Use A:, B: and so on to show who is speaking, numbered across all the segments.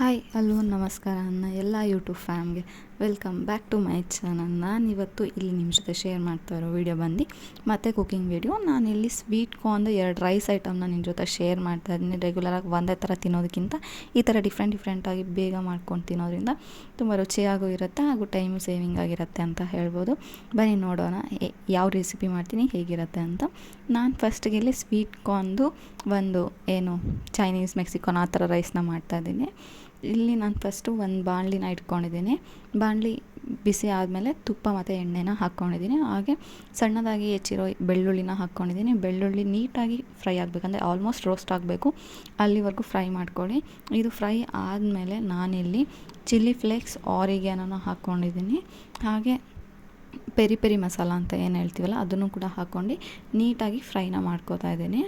A: Hi hello ನಮಸ್ಕಾರ ನನ್ನ ಎಲ್ಲ ಯೂಟ್ಯೂಬ್ ಫ್ಯಾಮ್ಗೆ welcome back to my channel. ನಾನಿವತ್ತು ಇಲ್ಲಿ ನಿಮ್ಮ ಜೊತೆ ಶೇರ್ ಮಾಡ್ತಾ ಇರೋ ವೀಡಿಯೋ ಬಂದು ಮತ್ತೆ ಕುಕಿಂಗ್ ವೀಡಿಯೋ. ನಾನಿಲ್ಲಿ ಸ್ವೀಟ್ ಕಾರ್ನ್ದು 2 ರೈಸ್ ಐಟಮ್ನ ನಿಮ್ಮ ಜೊತೆ ಶೇರ್ ಮಾಡ್ತಾ ಇದ್ದೀನಿ. ರೆಗ್ಯುಲರಾಗಿ ಒಂದೇ ಥರ ತಿನ್ನೋದಕ್ಕಿಂತ ಈ ಥರ ಡಿಫ್ರೆಂಟಾಗಿ ಬೇಗ ಮಾಡ್ಕೊಂಡು ತಿನ್ನೋದ್ರಿಂದ ತುಂಬ ರುಚಿಯಾಗೂ ಇರುತ್ತೆ ಹಾಗೂ ಟೈಮ್ ಸೇವಿಂಗ್ ಆಗಿರುತ್ತೆ ಅಂತ ಹೇಳ್ಬೋದು. ಬನ್ನಿ ನೋಡೋಣ ಯಾವ ರೆಸಿಪಿ ಮಾಡ್ತೀನಿ, ಹೇಗಿರುತ್ತೆ ಅಂತ. ನಾನು ಫಸ್ಟಿಗೆ ಇಲ್ಲಿ ಸ್ವೀಟ್ ಕಾರ್ನ್ದು ಒಂದು ಚೈನೀಸ್ ಮೆಕ್ಸಿಕನ್ ಆ ಥರ ರೈಸ್ನ ಮಾಡ್ತಾಯಿದ್ದೀನಿ. ಇಲ್ಲಿ ನಾನು ಫಸ್ಟು ಒಂದು ಬಾಣಲಿನ ಇಟ್ಕೊಂಡಿದ್ದೀನಿ. ಬಾಣಲಿ ಬಿಸಿ ಆದಮೇಲೆ ತುಪ್ಪ ಮತ್ತು ಎಣ್ಣೆನ ಹಾಕ್ಕೊಂಡಿದ್ದೀನಿ. ಹಾಗೆ ಸಣ್ಣದಾಗಿ ಹೆಚ್ಚಿರೋ ಬೆಳ್ಳುಳ್ಳಿನ ಹಾಕ್ಕೊಂಡಿದ್ದೀನಿ. ಬೆಳ್ಳುಳ್ಳಿ ನೀಟಾಗಿ ಫ್ರೈ ಆಗಬೇಕಂದ್ರೆ ಆಲ್ಮೋಸ್ಟ್ ರೋಸ್ಟ್ ಆಗಬೇಕು, ಅಲ್ಲಿವರೆಗೂ ಫ್ರೈ ಮಾಡ್ಕೊಳ್ಳಿ. ಇದು ಫ್ರೈ ಆದಮೇಲೆ ನಾನಿಲ್ಲಿ ಚಿಲ್ಲಿ ಫ್ಲೇಕ್ಸ್ ಆರಿಗ್ಯಾನೋನ ಹಾಕ್ಕೊಂಡಿದ್ದೀನಿ. ಹಾಗೆ ಪೆರಿ ಪೆರಿ ಮಸಾಲ ಅಂತ ಏನು ಹೇಳ್ತೀವಲ್ಲ ಅದನ್ನು ಕೂಡ ಹಾಕ್ಕೊಂಡು ನೀಟಾಗಿ ಫ್ರೈನ ಮಾಡ್ಕೋತಾ ಇದ್ದೀನಿ.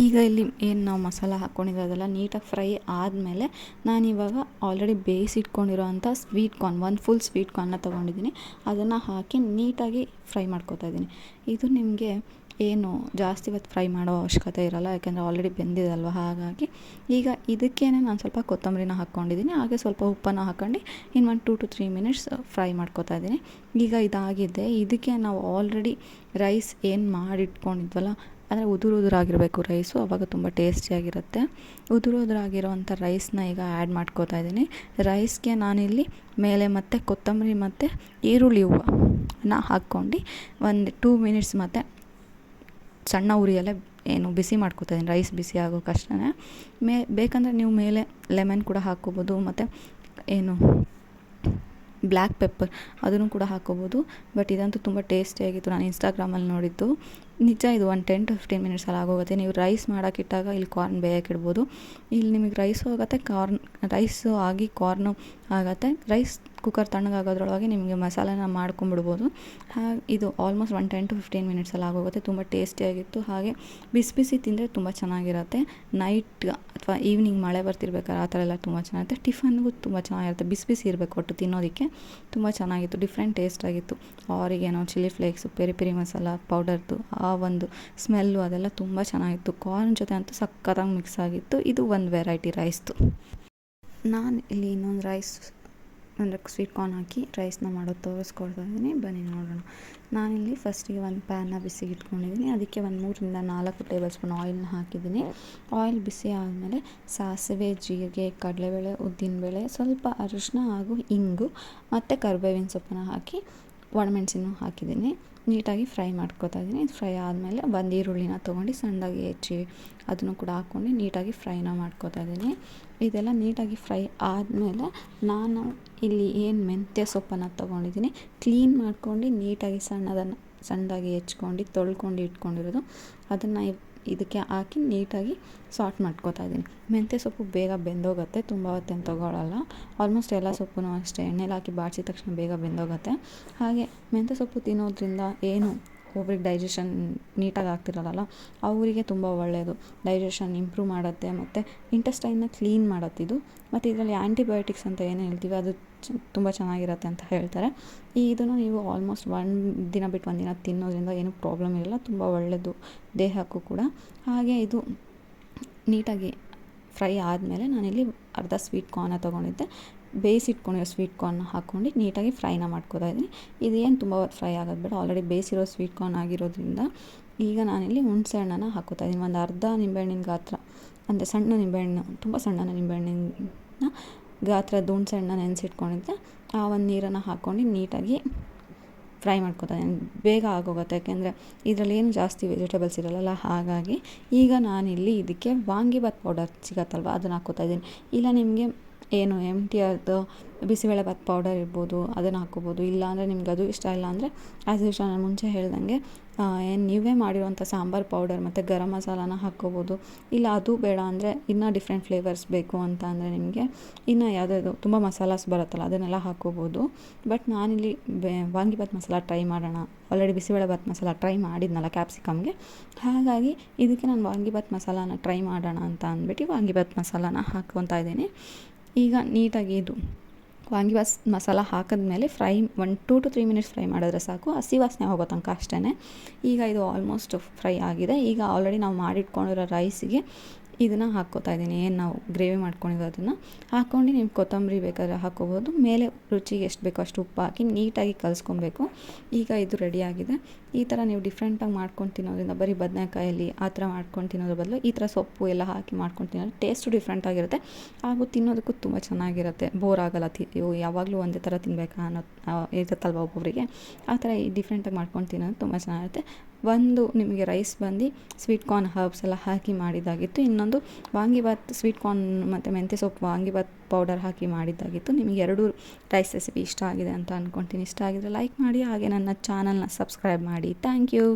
A: ಈಗ ಇಲ್ಲಿ ಏನು ನಾವು ಮಸಾಲ ಹಾಕ್ಕೊಂಡಿದ್ದು ಅದೆಲ್ಲ ನೀಟಾಗಿ ಫ್ರೈ ಆದಮೇಲೆ ನಾನಿವಾಗ ಆಲ್ರೆಡಿ ಬೇಯಿಸಿಟ್ಕೊಂಡಿರೋ ಅಂಥ ಸ್ವೀಟ್ ಕಾರ್ನ್, ಒಂದು ಫುಲ್ ಸ್ವೀಟ್ ಕಾರ್ನ್ನ ತೊಗೊಂಡಿದ್ದೀನಿ. ಅದನ್ನು ಹಾಕಿ ನೀಟಾಗಿ ಫ್ರೈ ಮಾಡ್ಕೋತಾ ಇದ್ದೀನಿ. ಇದು ನಿಮಗೆ ಜಾಸ್ತಿ ಹೊತ್ತು ಫ್ರೈ ಮಾಡೋ ಅವಶ್ಯಕತೆ ಇರೋಲ್ಲ, ಯಾಕೆಂದರೆ ಆಲ್ರೆಡಿ ಬೆಂದಿದಲ್ವ. ಹಾಗಾಗಿ ಈಗ ಇದಕ್ಕೇ ನಾನು ಸ್ವಲ್ಪ ಕೊತ್ತಂಬರಿನ ಹಾಕ್ಕೊಂಡಿದ್ದೀನಿ. ಹಾಗೆ ಸ್ವಲ್ಪ ಉಪ್ಪನ್ನು ಹಾಕ್ಕೊಂಡು ಇನ್ನು 1 to 3 ಮಿನಿಟ್ಸ್ ಫ್ರೈ ಮಾಡ್ಕೋತಾ ಇದ್ದೀನಿ. ಈಗ ಇದಾಗಿದೆ. ಇದಕ್ಕೆ ನಾವು ಆಲ್ರೆಡಿ ರೈಸ್ ಏನು ಮಾಡಿಟ್ಕೊಂಡಿದ್ವಲ್ಲ, ಅಂದರೆ ಉದುರಾಗಿರಬೇಕು ರೈಸು, ಆವಾಗ ತುಂಬ ಟೇಸ್ಟಿಯಾಗಿರುತ್ತೆ. ಉದುರಾಗಿರೋವಂಥ ರೈಸ್ನ ಈಗ ಆ್ಯಡ್ ಮಾಡ್ಕೋತಾ ಇದ್ದೀನಿ. ರೈಸ್ಗೆ ನಾನಿಲ್ಲಿ ಮೇಲೆ ಮತ್ತು ಕೊತ್ತಂಬರಿ ಮತ್ತು ಈರುಳ್ಳಿ ಹೂವನ್ನ ಹಾಕ್ಕೊಂಡು 2 ಮಿನಿಟ್ಸ್ ಮತ್ತು ಸಣ್ಣ ಉರಿಯಲ್ಲೇ ಬಿಸಿ ಮಾಡ್ಕೋತಾ ಇದ್ದೀನಿ. ರೈಸ್ ಬಿಸಿ ಆಗೋಕ್ಕಷ್ಟೇ. ಬೇಕಂದರೆ ನೀವು ಮೇಲೆ ಲೆಮನ್ ಕೂಡ ಹಾಕ್ಕೋಬೋದು, ಮತ್ತು ಬ್ಲ್ಯಾಕ್ ಪೆಪ್ಪರ್ ಅದನ್ನು ಕೂಡ ಹಾಕ್ಕೋಬೋದು. ಬಟ್ ಇದಂತೂ ತುಂಬ ಟೇಸ್ಟಿಯಾಗಿತ್ತು. ನಾನು ಇನ್ಸ್ಟಾಗ್ರಾಮಲ್ಲಿ ನೋಡಿದ್ದು. ನಿಜ ಇದು 10 to 15 ಮಿನಿಟ್ಸಲ್ಲಿ ಆಗೋಗುತ್ತೆ. ನೀವು ರೈಸ್ ಮಾಡೋಕ್ಕಿಟ್ಟಾಗ ಇಲ್ಲಿ ಕಾರ್ನ್ ಬೇಯಕ್ಕಿಡ್ಬೋದು. ಇಲ್ಲಿ ನಿಮಗೆ ರೈಸು ಆಗುತ್ತೆ, ರೈಸು ಆಗಿ ಕಾರ್ನು ಆಗುತ್ತೆ. ರೈಸ್ ಕುಕ್ಕರ್ ತಣ್ಣಗಾಗೋದ್ರೊಳಗೆ ನಿಮಗೆ ಮಸಾಲೆನ ಮಾಡ್ಕೊಂಬಿಡ್ಬೋದು. ಹಾಗೆ ಇದು ಆಲ್ಮೋಸ್ಟ್ 10 to 15 ಮಿನಿಟ್ಸಲ್ಲಿ ಆಗೋಗುತ್ತೆ. ತುಂಬ ಟೇಸ್ಟಿಯಾಗಿತ್ತು. ಹಾಗೆ ಬಿಸಿ ಬಿಸಿ ತಿಂದರೆ ತುಂಬ ಚೆನ್ನಾಗಿರುತ್ತೆ. ನೈಟ್ ಅಥವಾ ಈವ್ನಿಂಗ್ ಮಳೆ ಬರ್ತಿರ್ಬೇಕಾದ್ರೆ ಆ ಥರ ಎಲ್ಲ ತುಂಬ ಚೆನ್ನಾಗಿರುತ್ತೆ. ಟಿಫನ್ಗೂ ತುಂಬ ಚೆನ್ನಾಗಿರುತ್ತೆ. ಬಿಸಿ ಬಿಸಿ ಇರಬೇಕು ಒಟ್ಟು ತಿನ್ನೋದಕ್ಕೆ. ತುಂಬ ಚೆನ್ನಾಗಿತ್ತು, ಡಿಫ್ರೆಂಟ್ ಟೇಸ್ಟಾಗಿತ್ತು. Oregano, chilli flakes, peri peri masala ಪೌಡರ್ದು ಆ ಒಂದು ಸ್ಮೆಲ್ಲು ಅದೆಲ್ಲ ತುಂಬ ಚೆನ್ನಾಗಿತ್ತು. ಕಾರ್ನ್ ಜೊತೆ ಅಂತೂ ಸಕ್ಕತ್ತಾಗಿ ಮಿಕ್ಸ್ ಆಗಿತ್ತು. ಇದು ಒಂದು ವೆರೈಟಿ ರೈಸ್ದು. ನಾನು ಇಲ್ಲಿ ಇನ್ನೊಂದು ರೈಸ್ ಅಂದರೆ ಸ್ವೀಟ್ ಕಾರ್ನ್ ಹಾಕಿ ರೈಸ್ನ ಮಾಡೋದು ತೋರಿಸ್ಕೊಡ್ತಾ ಇದ್ದೀನಿ. ಬನ್ನಿ ನೋಡೋಣ. ನಾನಿಲ್ಲಿ ಫಸ್ಟಿಗೆ ಒಂದು ಪ್ಯಾನ್ನ ಬಿಸಿಗೆ ಇಟ್ಕೊಂಡಿದ್ದೀನಿ. ಅದಕ್ಕೆ 3 to 4 ಟೇಬಲ್ ಸ್ಪೂನ್ ಆಯಿಲ್ನ ಹಾಕಿದ್ದೀನಿ. ಆಯಿಲ್ ಬಿಸಿ ಆದಮೇಲೆ ಸಾಸಿವೆ, ಜೀರಿಗೆ, ಕಡಲೆಬೇಳೆ, ಉದ್ದಿನಬೇಳೆ, ಸ್ವಲ್ಪ ಅರಿಶಿನ ಹಾಗೂ ಇಂಗು ಮತ್ತು ಕರಿಬೇವಿನ ಸೊಪ್ಪನ್ನ ಹಾಕಿ ಒಣಮೆಣಸಿನೂ ಹಾಕಿದ್ದೀನಿ. ನೀಟಾಗಿ ಫ್ರೈ ಮಾಡ್ಕೋತಾ ಇದ್ದೀನಿ. ಫ್ರೈ ಆದಮೇಲೆ ಒಂದು ಈರುಳ್ಳಿನ ತೊಗೊಂಡು ಸಣ್ಣದಾಗಿ ಹೆಚ್ಚಿ ಅದನ್ನು ಕೂಡ ಹಾಕ್ಕೊಂಡು ನೀಟಾಗಿ ಫ್ರೈನ ಮಾಡ್ಕೋತಾ ಇದ್ದೀನಿ. ಇದೆಲ್ಲ ನೀಟಾಗಿ ಫ್ರೈ ಆದಮೇಲೆ ನಾನು ಇಲ್ಲಿ ಮೆಂತ್ಯ ಸೊಪ್ಪನ್ನು ತೊಗೊಂಡಿದ್ದೀನಿ. ಕ್ಲೀನ್ ಮಾಡ್ಕೊಂಡು ನೀಟಾಗಿ ಸಣ್ಣದಾಗಿ ಹೆಚ್ಕೊಂಡು ತೊಳ್ಕೊಂಡು ಇಟ್ಕೊಂಡಿರೋದು ಅದನ್ನು ಇದಕ್ಕೆ ಹಾಕಿ ನೀಟಾಗಿ ಸಾರ್ಟ್ ಮಾಡ್ಕೋತಾ ಇದ್ದೀನಿ. ಮೆಂತ್ಯ ಸೊಪ್ಪು ಬೇಗ ಬೆಂದೋಗುತ್ತೆ, ತುಂಬ ಹೊತ್ತೇನು ತೊಗೊಳ್ಳಲ್ಲ. ಆಲ್ಮೋಸ್ಟ್ ಎಲ್ಲ ಸೊಪ್ಪು ಅಷ್ಟೇ ಎಣ್ಣೆಲಿ ಹಾಕಿ ಬಾಡಿಸಿದ ತಕ್ಷಣ ಬೇಗ ಬೆಂದೋಗುತ್ತೆ. ಹಾಗೆ ಮೆಂತ್ಯ ಸೊಪ್ಪು ತಿನ್ನೋದ್ರಿಂದ ಒಬ್ರಿಗೆ ಡೈಜೆಷನ್ ನೀಟಾಗಿ ಆಗ್ತಿರಲ್ಲ, ಅವರಿಗೆ ತುಂಬ ಒಳ್ಳೆಯದು. ಡೈಜೆಷನ್ ಇಂಪ್ರೂವ್ ಮಾಡುತ್ತೆ ಮತ್ತು ಇಂಟೆಸ್ಟೈನ್ನ ಕ್ಲೀನ್ ಮಾಡುತ್ತಿದ್ದು. ಮತ್ತು ಇದರಲ್ಲಿ ಆ್ಯಂಟಿಬಯೋಟಿಕ್ಸ್ ಅಂತ ಏನು ಹೇಳ್ತೀವಿ ಅದು ತುಂಬ ಚೆನ್ನಾಗಿರುತ್ತೆ ಅಂತ ಹೇಳ್ತಾರೆ. ಇದನ್ನು ನೀವು ಆಲ್ಮೋಸ್ಟ್ 1 ದಿನ ಬಿಟ್ಟು 1 ದಿನ ತಿನ್ನೋದ್ರಿಂದ ಏನೂ ಪ್ರಾಬ್ಲಮ್ ಇರಲ್ಲ, ತುಂಬ ಒಳ್ಳೆಯದು ದೇಹಕ್ಕೂ ಕೂಡ. ಹಾಗೆ ಇದು ನೀಟಾಗಿ ಫ್ರೈ ಆದಮೇಲೆ ನಾನಿಲ್ಲಿ ಅರ್ಧ ಸ್ವೀಟ್ ಕಾರ್ನ ತೊಗೊಂಡಿದ್ದೆ. ಬೇಯಿಸಿಟ್ಕೊಂಡಿರೋ ಸ್ವೀಟ್ ಕಾರ್ನ ಹಾಕ್ಕೊಂಡು ನೀಟಾಗಿ ಫ್ರೈನ ಮಾಡ್ಕೋತಾ ಇದ್ದೀನಿ. ಇದೇನು ತುಂಬ ಹೊತ್ತು ಫ್ರೈ ಆಗೋದು ಬೇಡ, ಆಲ್ರೆಡಿ ಬೇಯಿಸಿರೋ ಸ್ವೀಟ್ ಕಾರ್ನ್ ಆಗಿರೋದ್ರಿಂದ. ಈಗ ನಾನಿಲ್ಲಿ ಹುಣಸೆ ಹಣ್ಣನ್ನು ಹಾಕೋತಾ ಇದ್ದೀನಿ. ಒಂದು ಅರ್ಧ ನಿಂಬೆಹಣ್ಣಿನ ಗಾತ್ರ, ಅಂದರೆ ಸಣ್ಣ ನಿಂಬೆಹಣ್ಣು, ತುಂಬ ಸಣ್ಣ ನಿಂಬೆಹಣ್ಣಿನ ಗಾತ್ರದ ಹುಣಸೆ ಹಣ್ಣನ್ನ ನೆನೆಸಿಟ್ಕೊಂಡಿದ್ದೆ. ಆ ಒಂದು ನೀರನ್ನು ಹಾಕ್ಕೊಂಡು ನೀಟಾಗಿ ಫ್ರೈ ಮಾಡ್ಕೋತಾ ಇದ್ದೀನಿ. ಬೇಗ ಆಗೋಗುತ್ತೆ, ಯಾಕೆಂದರೆ ಇದರಲ್ಲಿ ಏನು ಜಾಸ್ತಿ ವೆಜಿಟೇಬಲ್ಸ್ ಇರಲ್ಲ. ಹಾಗಾಗಿ ಈಗ ನಾನಿಲ್ಲಿ ಇದಕ್ಕೆ ವಾಂಗಿಬಾತ್ ಪೌಡರ್ ಸಿಗತ್ತಲ್ವ, ಅದನ್ನು ಹಾಕ್ಕೋತಾ ಇದ್ದೀನಿ. ಇಲ್ಲ ನಿಮಗೆ MTRದು ಬಿಸಿಬೇಳೆಬಾತ್ ಪೌಡರ್ ಇರ್ಬೋದು, ಅದನ್ನು ಹಾಕ್ಕೋಬೋದು. ಇಲ್ಲಾಂದರೆ ನಿಮ್ಗೆ ಅದು ಇಷ್ಟ ಇಲ್ಲ ಅಂದರೆ ಆ್ಯಸ್ ಯೂಶ್ವಲ್ ನಾನು ಮುಂಚೆ ಹೇಳ್ದಂಗೆ ನೀವೇ ಮಾಡಿರೋಂಥ ಸಾಂಬಾರು ಪೌಡರ್ ಮತ್ತು ಗರಂ ಮಸಾಲಾನ ಹಾಕ್ಕೋಬೋದು. ಇಲ್ಲ ಅದು ಬೇಡ ಅಂದರೆ ಇನ್ನೂ ಡಿಫ್ರೆಂಟ್ ಫ್ಲೇವರ್ಸ್ ಬೇಕು ಅಂತ ಅಂದರೆ ನಿಮಗೆ ಇನ್ನೂ ಯಾವುದಾದ್ರು ತುಂಬ ಮಸಾಲಾಸ್ ಬರುತ್ತಲ್ಲ ಅದನ್ನೆಲ್ಲ ಹಾಕ್ಕೋಬೋದು. ಬಟ್ ನಾನಿಲ್ಲಿ ವಾಂಗಿಬಾತ್ ಮಸಾಲ ಟ್ರೈ ಮಾಡೋಣ, ಆಲ್ರೆಡಿ ಬಿಸಿಬೇಳೆಬಾತ್ ಮಸಾಲ ಟ್ರೈ ಮಾಡಿದ್ನಲ್ಲ ಕ್ಯಾಪ್ಸಿಕಮ್ಗೆ, ಹಾಗಾಗಿ ಇದಕ್ಕೆ ನಾನು ವಾಂಗಿಬಾತ್ ಮಸಾಲಾನ ಟ್ರೈ ಮಾಡೋಣ ಅಂತ ಅಂದ್ಬಿಟ್ಟು ವಾಂಗಿಬಾತ್ ಮಸಾಲಾನ ಹಾಕ್ಕೊತಾ ಇದ್ದೀನಿ. ಈಗ ನೀಟಾಗಿ ಇದು ವಾಂಗಿಬಾತ್ ಮಸಾಲ ಹಾಕಿದ್ಮೇಲೆ 1 to 3 ಮಿನಿಟ್ಸ್ ಫ್ರೈ ಮಾಡಿದ್ರೆ ಸಾಕು, ಹಸಿ ವಾಸನೆ ಹೋಗೋ ತನಕ ಅಷ್ಟೇ. ಈಗ ಇದು ಆಲ್ಮೋಸ್ಟ್ ಫ್ರೈ ಆಗಿದೆ. ಈಗ ಆಲ್ರೆಡಿ ನಾವು ಮಾಡಿಟ್ಕೊಂಡಿರೋ ರೈಸಿಗೆ ಇದನ್ನು ಹಾಕ್ಕೋತಾ ಇದ್ದೀನಿ. ಏನು ನಾವು ಗ್ರೇವಿ ಮಾಡ್ಕೊಂಡಿದ್ದು ಅದನ್ನು ಹಾಕ್ಕೊಂಡು ನೀವು ಕೊತ್ತಂಬರಿ ಬೇಕಾದರೆ ಹಾಕ್ಕೋಬೋದು. ಮೇಲೆ ರುಚಿಗೆ ಎಷ್ಟು ಬೇಕೋ ಅಷ್ಟು ಉಪ್ಪು ಹಾಕಿ ನೀಟಾಗಿ ಕಲಿಸ್ಕೊಬೇಕು. ಈಗ ಇದು ರೆಡಿಯಾಗಿದೆ. ಈ ಥರ ನೀವು ಡಿಫ್ರೆಂಟಾಗಿ ಮಾಡ್ಕೊಂಡು ತಿನ್ನೋದ್ರಿಂದ ಬರೀ ಬದನೆಕಾಯಲ್ಲಿ ಆ ಥರ ಮಾಡ್ಕೊಂಡು ತಿನ್ನೋದ್ರ ಬದಲು ಈ ಥರ ಸೊಪ್ಪು ಎಲ್ಲ ಹಾಕಿ ಮಾಡ್ಕೊಂಡು ತಿನ್ನೋದು ಟೇಸ್ಟು ಡಿಫ್ರೆಂಟಾಗಿರುತ್ತೆ, ಹಾಗೂ ತಿನ್ನೋದಕ್ಕೂ ತುಂಬ ಚೆನ್ನಾಗಿರುತ್ತೆ. ಬೋರ್ ಆಗೋಲ್ಲ. ಯಾವಾಗಲೂ ಒಂದೇ ಥರ ತಿನ್ನಬೇಕಾ ಅನ್ನೋ ಇರುತ್ತಲ್ವ ಒಬ್ಬೊಬ್ಬರಿಗೆ. ಆ ಥರ ಡಿಫ್ರೆಂಟಾಗಿ ಮಾಡ್ಕೊಂಡು ತಿನ್ನೋದು ತುಂಬ ಚೆನ್ನಾಗಿರುತ್ತೆ. ಒಂದು ನಿಮಗೆ ರೈಸ್ ಬಂದು ಸ್ವೀಟ್ ಕಾರ್ನ್ ಹರ್ಬ್ಸ್ ಎಲ್ಲ ಹಾಕಿ ಮಾಡಿದ್ದಾಗಿತ್ತು. ಇನ್ನೊಂದು ವಾಂಗಿಬಾತ್ ಸ್ವೀಟ್ ಕಾರ್ನ್ ಮತ್ತು ಮೆಂತ್ಯ ಸೊಪ್ಪು ವಾಂಗಿಬಾತ್ ಪೌಡರ್ ಹಾಕಿ ಮಾಡಿದ್ದಾಗಿತ್ತು. ನಿಮಗೆ 2 ರೈಸ್ ರೆಸಿಪಿ ಇಷ್ಟ ಆಗಿದೆ ಅಂತ ಅಂದ್ಕೊಳ್ತೀನಿ. ಇಷ್ಟ ಆಗಿದ್ರೆ ಲೈಕ್ ಮಾಡಿ, ಹಾಗೆ ನನ್ನ ಚಾನಲ್ನ ಸಬ್ಸ್ಕ್ರೈಬ್ ಮಾಡಿ. Thank you.